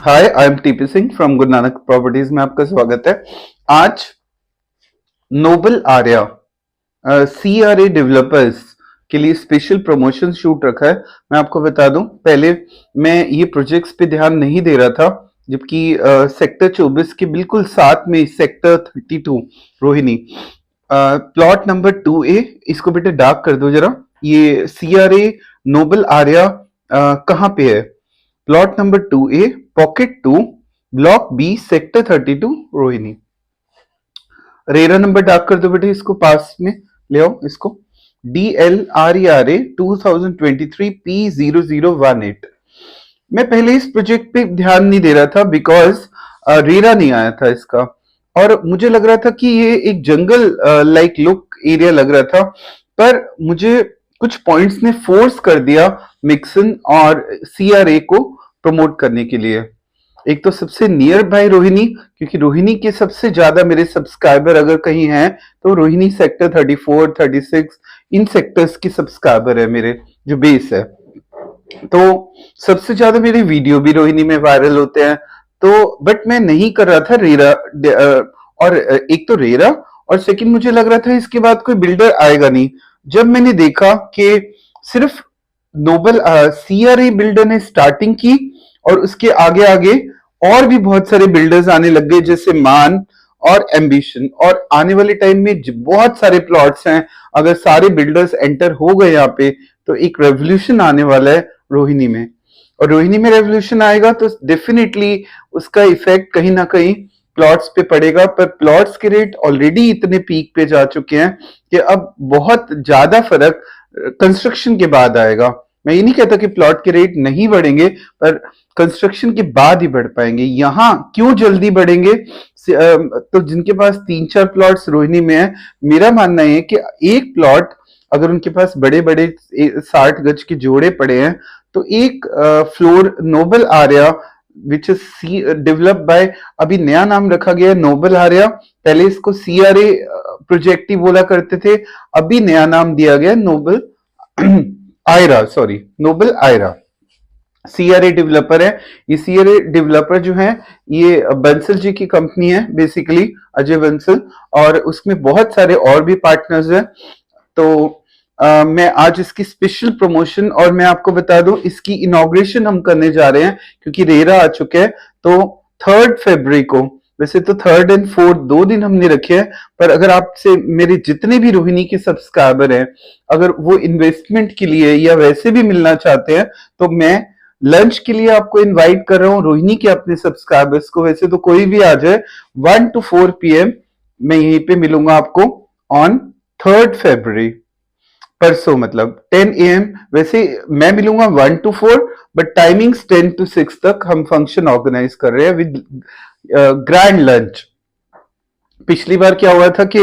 Hi, I am TP Singh from Guru Nanak properties में आपका स्वागत है। आज नोबल आर्या CRA डेवलपर्स के लिए स्पेशल प्रमोशन शूट रखा है। मैं आपको बता दूं, पहले मैं ये प्रोजेक्ट्स पे ध्यान नहीं दे रहा था, जबकि सेक्टर 24 के बिल्कुल साथ में sector 32 Rohini plot number 2A, इसको बेटे डार्क कर दो जरा। ये CRA नोबल आर्या कहाँ पे है? Plot number 2A, pocket 2, block B, sector 32 Rohini. RERA number dark कर दो बेटे, इसको पास में ले आओ। इसको DLRERA 2023 P0018। मैं पहले इस प्रोजेक्ट पे ध्यान नहीं दे रहा था बिकॉज रेरा नहीं आया था इसका, और मुझे लग रहा था कि ये एक जंगल लाइक लुक एरिया लग रहा था। पर मुझे कुछ पॉइंट्स ने फोर्स कर दिया मिक्सन और CRA को प्रमोट करने के लिए। एक तो सबसे नियर बाय रोहिणी, क्योंकि रोहिणी के सबसे ज्यादा मेरे सब्सक्राइबर अगर कहीं हैं तो रोहिणी सेक्टर 34, 36 इन सेक्टर्स की सब्सक्राइबर है मेरे, जो बेस है। तो सबसे ज्यादा मेरे वीडियो भी रोहिणी में वायरल होते हैं। तो बट मैं नहीं कर रहा था रेरा, और एक तो रेरा, और सेकंड मुझे लग रहा था इसके बाद कोई बिल्डर आएगा नहीं। जब मैंने देखा कि सिर्फ नोबल CRA बिल्डर ने स्टार्टिंग की और उसके आगे आगे और भी बहुत सारे बिल्डर्स आने लग गए, जैसे मान और एम्बिशन, और आने वाले टाइम में बहुत सारे प्लॉट्स हैं। अगर सारे बिल्डर्स एंटर हो गए यहाँ पे तो एक रेवोल्यूशन आने वाला है रोहिणी में, और रोहिणी में रेवोल्यूशन आएगा तो डेफिनेटली उसका इफेक्ट कहीं ना कहीं प्लॉट्स पे पड़ेगा। पर प्लॉट्स के रेट ऑलरेडी इतने पीक पे जा चुके हैं कि अब बहुत ज्यादा फर्क कंस्ट्रक्शन के बाद आएगा। मैं ये नहीं कहता कि प्लॉट के रेट नहीं बढ़ेंगे, पर कंस्ट्रक्शन के बाद ही बढ़ पाएंगे। यहाँ क्यों जल्दी बढ़ेंगे? तो जिनके पास 3-4 प्लॉट्स रोहिणी में है, मेरा मानना है कि एक प्लॉट अगर उनके पास बड़े बड़े 60 गज के जोड़े पड़े हैं तो एक floor Noble Arya which is develop by, अभी नया नाम रखा गया है नोबल आर्या। पहले इसको CRA प्रोजेक्ट ही बोला करते थे, अभी नया नाम दिया गया Noble Aira, sorry Noble Aira. CRA developer है। ये CRA डेवलपर जो है ये बंसल जी की कंपनी है बेसिकली, अजय बंसल, और उसमें बहुत सारे और भी पार्टनर्स हैं। तो मैं आज इसकी स्पेशल प्रमोशन, और मैं आपको बता दूं इसकी इनॉग्रेशन हम करने जा रहे हैं क्योंकि रेरा आ चुके हैं। तो 3 फरवरी को, वैसे तो 3 और 4 2 दिन हमने रखे हैं, पर अगर आपसे मेरे जितने भी रोहिणी के सब्सक्राइबर हैं, अगर वो इन्वेस्टमेंट के लिए या वैसे भी मिलना चाहते हैं तो मैं लंच के लिए आपको इनवाइट कर रहा हूं रोहिणी के अपने सब्सक्राइबर्स को। वैसे तो कोई भी आ जाए, 1 to 4 PM मैं यहीं पे मिलूंगा आपको ऑन 3 फरवरी, परसों, मतलब 10 AM। वैसे मैं मिलूंगा 1 to 4, बट टाइमिंग्स 10 to 6 तक हम फंक्शन ऑर्गेनाइज कर रहे हैं विद ग्रैंड लंच। पिछली बार क्या हुआ था कि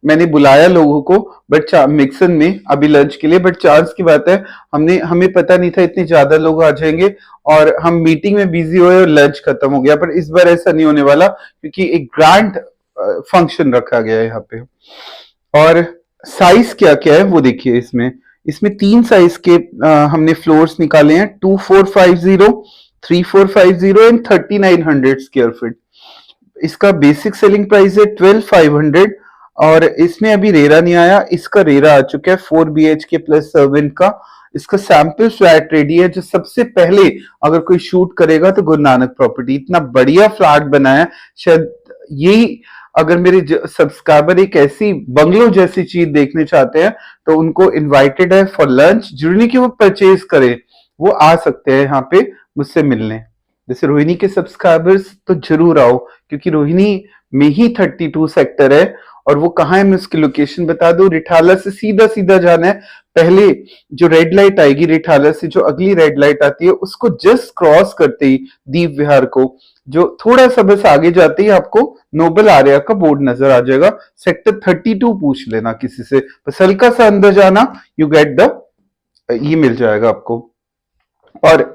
मैंने बुलाया लोगों को बट मिक्सन में अभी लंच के लिए, बट चांस की बात है हमें पता नहीं था इतने ज्यादा लोग आ जाएंगे, और हम मीटिंग में बिजी हुए और लंच खत्म हो गया। पर इस बार ऐसा नहीं होने वाला क्योंकि एक ग्रैंड फंक्शन रखा गया है यहाँ पे। और साइज क्या क्या है वो देखिए। इसमें इसमें 3 साइज के हमने फ्लोर्स निकाले हैं, 2450, 3450 एंड 3900 स्क्वायर फीट। इसका बेसिक सेलिंग प्राइस है 12500, और इसमें अभी रेरा नहीं आया, इसका रेरा आ चुका है 4 BHK प्लस सर्वेंट का। इसका सैंपल फ्लैट रेडी है, जो सबसे पहले अगर कोई शूट करेगा तो गुरु नानक प्रॉपर्टी। इतना बढ़िया फ्लैट बनाया, शायद यही, अगर मेरे सब्सक्राइबर एक ऐसी बंगलो जैसी चीज देखने चाहते हैं तो उनको इनवाइटेड है फॉर लंच। जरूरी नहीं कि वो परचेज करें, वो आ सकते हैं यहाँ पे मुझसे मिलने। जैसे रोहिणी के सब्सक्राइबर्स तो जरूर आओ, क्योंकि रोहिणी में ही 32 सेक्टर है। और वो कहाँ है मैं उसकी लोकेशन बता दूं, रिठाला से सीधा सीधा जाना है। पहले जो रेड लाइट आएगी रिठाला से, जो अगली रेड लाइट आती है, उसको जस्ट क्रॉस करते ही दीप विहार को, जो थोड़ा सा बस आगे जाते ही आपको नोबल आर्या का बोर्ड नजर आ जाएगा। सेक्टर 32 पूछ लेना किसी से, बस हल्का सा अंदर जाना, यू गेट द, ये मिल जाएगा आपको। और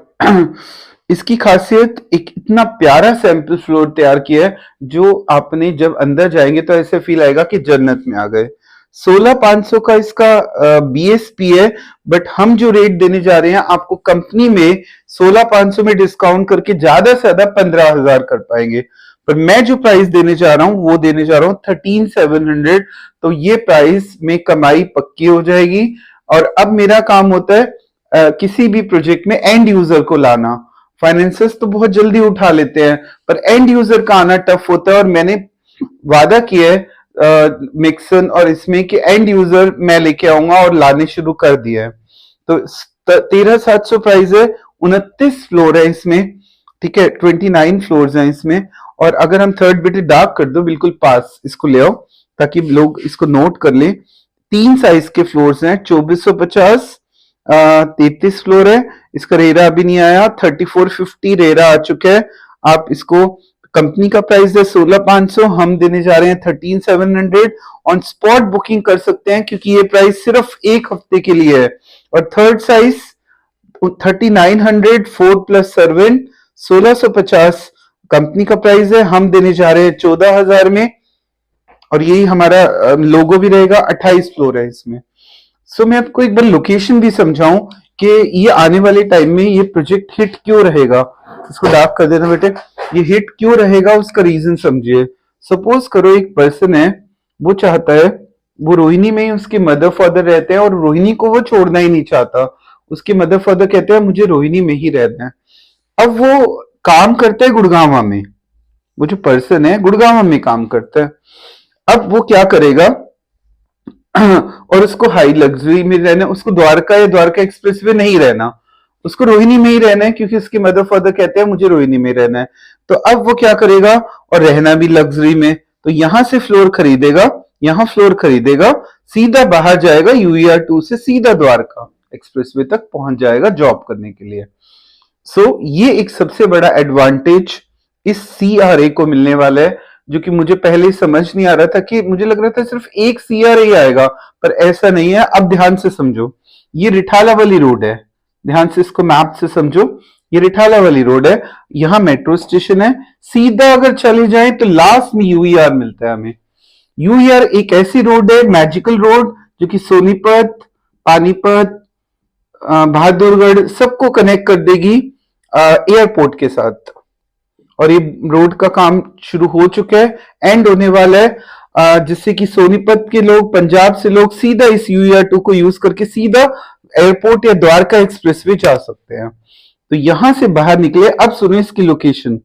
इसकी खासियत, एक इतना प्यारा सैंपल फ्लोर तैयार किया है जो आपने जब अंदर जाएंगे तो ऐसे फील आएगा कि जन्नत में आ गए। 16,500 का इसका बीएसपी है, बट हम जो रेट देने जा रहे हैं आपको कंपनी में 16,500 में डिस्काउंट करके ज्यादा से ज्यादा 15,000 कर पाएंगे। पर मैं जो प्राइस देने जा रहा हूं वो देने जा रहा हूं 13,700। तो ये प्राइस में कमाई पक्की हो जाएगी। और अब मेरा काम होता है किसी भी प्रोजेक्ट में एंड यूजर को लाना। फाइनेंसेस तो बहुत जल्दी उठा लेते हैं, पर एंड यूजर का आना टफ होता है। और मैंने वादा किया है मिक्सन और इसमें कि एंड यूजर मैं लेके आऊंगा और लाने शुरू कर दिया है। तो 13,700 प्राइस है, 29 फ्लोर है इसमें, ठीक है, 29 फ्लोर्स हैं इसमें। और अगर हम थर्ड बिट डार्क कर दो बिल्कुल पास, इसको ले आओ ताकि लोग इसको नोट कर ले। 3 साइज के फ्लोर्स हैं, 2450, 33 फ्लोर है। इसका रेरा अभी नहीं आया, 3450 रेरा आ चुका है। आप इसको, कंपनी का प्राइस है 16,500, हम देने जा रहे हैं 13,700। ऑन स्पॉट बुकिंग कर सकते हैं क्योंकि ये प्राइस सिर्फ एक हफ्ते के लिए है। और थर्ड साइज 3900, 4+सर्वेंट 1650 कंपनी का प्राइस है, हम देने जा रहे हैं 14,000 में। और यही हमारा लोगो भी रहेगा। 28 फ्लोर है इसमें। सो मैं आपको एक बार लोकेशन भी समझाऊं कि ये आने वाले टाइम में ये प्रोजेक्ट हिट क्यों रहेगा। इसको डार्क कर देना बेटे। ये हिट क्यों रहेगा उसका रीजन समझिए। सपोज करो एक पर्सन है, वो चाहता है, वो रोहिणी में ही उसके मदर फादर रहते हैं और रोहिणी को वो छोड़ना ही नहीं चाहता। उसके मदर फादर कहते हैं मुझे रोहिणी में ही रहना है। अब वो काम करता है गुड़गांव में, वो जो पर्सन है गुड़गांव में काम करता है। अब वो क्या करेगा और उसको हाई लग्जरी में रहना, उसको द्वारका या द्वारका एक्सप्रेस वे नहीं रहना, उसको रोहिणी में ही रहना है क्योंकि उसके मदर फादर कहते हैं मुझे रोहिणी में रहना है। तो अब वो क्या करेगा, और रहना भी लग्जरी में, तो यहां से फ्लोर खरीदेगा, यहां फ्लोर खरीदेगा, सीधा बाहर जाएगा यूईआर 2 से सीधा द्वारका एक्सप्रेसवे तक पहुंच जाएगा जॉब करने के लिए। सो ये एक सबसे बड़ा एडवांटेज इस सीआरए को मिलने वाला है, जो कि मुझे पहले समझ नहीं आ रहा था। कि मुझे लग रहा था सिर्फ एक सीआरए ही आएगा, पर ऐसा नहीं है। अब ध्यान से समझो, ये रिठाला वाली रोड है, ध्यान से इसको मैप से समझो। ये रिठाला वाली रोड है, यहां मेट्रो स्टेशन है, सीधा अगर चले जाए तो लास्ट में यूईआर मिलता है हमें। यूईआर एक ऐसी रोड है, मैजिकल रोड, जो कि सोनीपत, पानीपत, बहादुरगढ़ सबको कनेक्ट कर देगी एयरपोर्ट के साथ। और ये रोड का काम शुरू हो चुका है, एंड होने वाला है, जिससे कि सोनीपत के लोग, पंजाब से लोग सीधा इस यूईआर 2 को यूज करके सीधा एयरपोर्ट या द्वारका एक्सप्रेसवे जा सकते हैं। तो यहां से बाहर निकले। अब सुनो इसकी लोकेशन,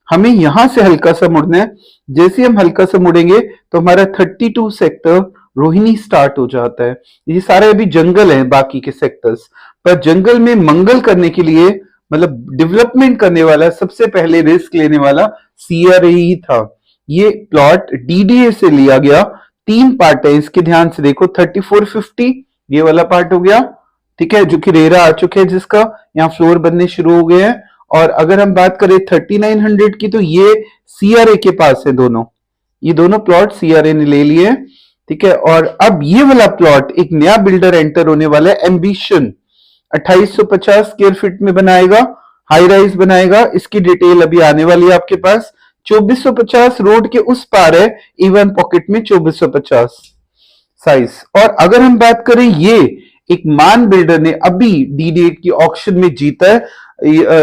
हमें यहां से हल्का सा मुड़ना है। जैसे हम हल्का सा मुड़ेंगे तो हमारा 32 सेक्टर रोहिणी स्टार्ट हो जाता है। ये सारे अभी जंगल है बाकी के सेक्टर्स, पर जंगल में मंगल करने के लिए, मतलब डेवलपमेंट करने वाला, सबसे पहले रिस्क लेने वाला सीआरए ही था। ये प्लॉट डीडीए से लिया गया। 3 पार्ट है इसके, ध्यान से देखो। 3450 ये वाला पार्ट हो गया, ठीक है, जो कि रेरा आ चुके हैं, जिसका यहाँ फ्लोर बनने शुरू हो गए हैं। और अगर हम बात करें 3900 की, तो ये सीआरए के पास है दोनों, ये दोनों प्लॉट सीआरए ने ले लिए, ठीक है। और अब ये वाला प्लॉट एक नया बिल्डर एंटर होने वाला है, एम्बिशन, 2850 स्क्वायर फीट में बनाएगा, हाई राइज बनाएगा। इसकी डिटेल अभी आने वाली है आपके पास। 2450 रोड के उस पार है, इवन पॉकेट में 2450 साइज। और अगर हम बात करें, ये एक मान बिल्डर ने अभी डी8 की ऑक्शन में जीता है,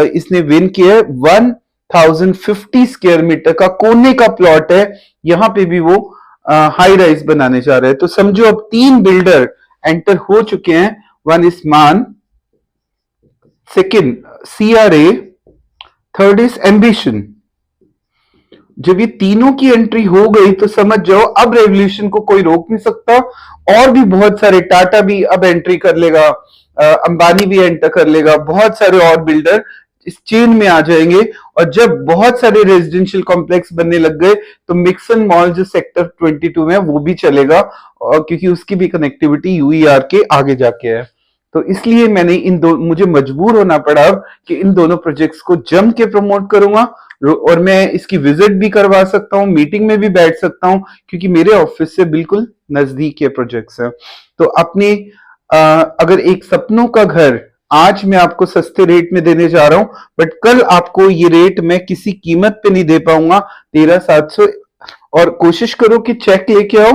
इसने विन किया है। 1050 स्क्वायर मीटर का कोने का प्लॉट है, यहां पे भी वो हाई राइज बनाने जा रहे हैं। तो समझो अब 3 बिल्डर एंटर हो चुके हैं। वन इज मान, second CRA, third is ambition. जब ये तीनों की एंट्री हो गई तो समझ जाओ अब रेवोल्यूशन को कोई रोक नहीं सकता। और भी बहुत सारे, टाटा भी अब एंट्री कर लेगा, अंबानी भी एंटर कर लेगा, बहुत सारे और बिल्डर इस चेन में आ जाएंगे। और जब बहुत सारे रेजिडेंशियल कॉम्प्लेक्स बनने लग गए तो मिक्सन मॉल जो सेक्टर 22 में वो भी चलेगा, और क्योंकि उसकी भी कनेक्टिविटी यूईआर के आगे जाके है। तो इसलिए मैंने मुझे मजबूर होना पड़ा कि इन दोनों प्रोजेक्ट्स को जम के प्रमोट करूंगा। और मैं इसकी विजिट भी करवा सकता हूँ, मीटिंग में भी बैठ सकता हूँ, क्योंकि मेरे ऑफिस से बिल्कुल नजदीक ये प्रोजेक्ट्स हैं। तो अपने अगर एक सपनों का घर आज मैं आपको सस्ते रेट में देने जा रहा हूं, बट कल आपको ये रेट मैं किसी कीमत पे नहीं दे पाऊंगा, 13,700। और कोशिश करो कि चेक लेके आओ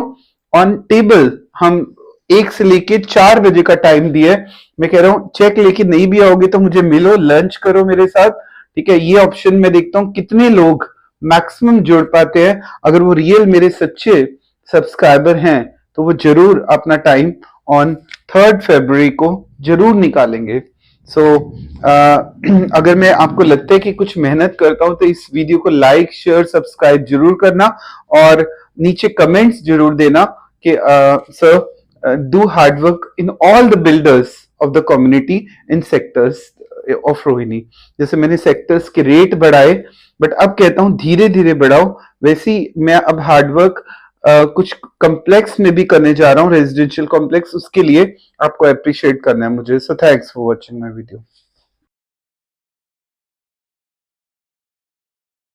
ऑन टेबल, हम 1 से लेके 4 बजे का टाइम दिया है। मैं कह रहा हूँ चेक लेके नहीं भी आओगे तो मुझे मिलो, लंच करो मेरे साथ, ठीक है। ये ऑप्शन मैं देखता हूँ कितने लोग मैक्सिमम जुड़ पाते हैं। अगर वो रियल मेरे सच्चे सब्सक्राइबर हैं तो वो जरूर अपना टाइम ऑन 3 फरवरी को जरूर निकालेंगे। सो अगर मैं आपको लगता है कि कुछ मेहनत करता हूं तो इस वीडियो को लाइक शेयर सब्सक्राइब जरूर करना और नीचे कमेंट्स जरूर देना कि sir do hard work in all the builders of the community in sectors of Rohini. जैसे मैंने सेक्टर्स के रेट बढ़ाए, बट अब कहता हूं धीरे धीरे बढ़ाओ। वैसे ही मैं अब हार्डवर्क कुछ कॉम्प्लेक्स में भी करने जा रहा हूँ, रेजिडेंशियल कॉम्प्लेक्स, उसके लिए आपको अप्रिशिएट करना है मुझे। So thanks for watching my video.